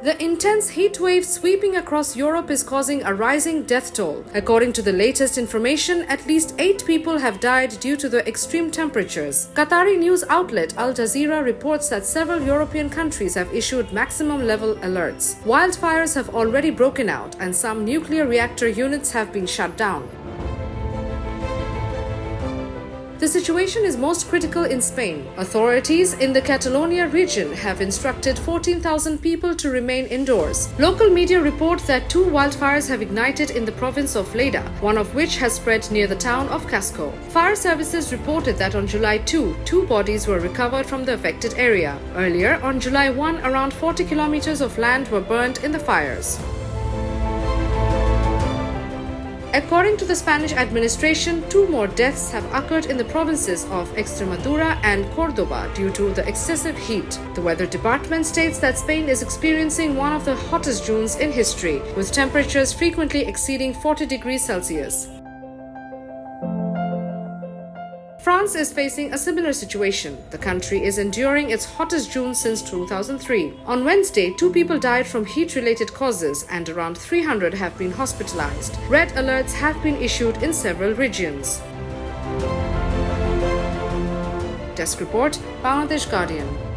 The intense heat wave sweeping across Europe is causing a rising death toll. According to the latest information, at least 8 people have died due to the extreme temperatures. Qatari news outlet Al Jazeera reports that several European countries have issued maximum level alerts. Wildfires have already broken out and some nuclear reactor units have been shut down. The situation is most critical in Spain. Authorities in the Catalonia region have instructed 14,000 people to remain indoors. Local media report that 2 wildfires have ignited in the province of Lleida, one of which has spread near the town of Casco. Fire services reported that on July 2, 2 bodies were recovered from the affected area. Earlier, on July 1, around 40 kilometers of land were burnt in the fires. According to the Spanish administration, 2 more deaths have occurred in the provinces of Extremadura and Córdoba due to the excessive heat. The weather department states that Spain is experiencing one of the hottest Junes in history, with temperatures frequently exceeding 40 degrees Celsius. France is facing a similar situation. The country is enduring its hottest June since 2003. On Wednesday, 2 people died from heat-related causes and around 300 have been hospitalized. Red alerts have been issued in several regions. Desk report, Bangladesh Guardian.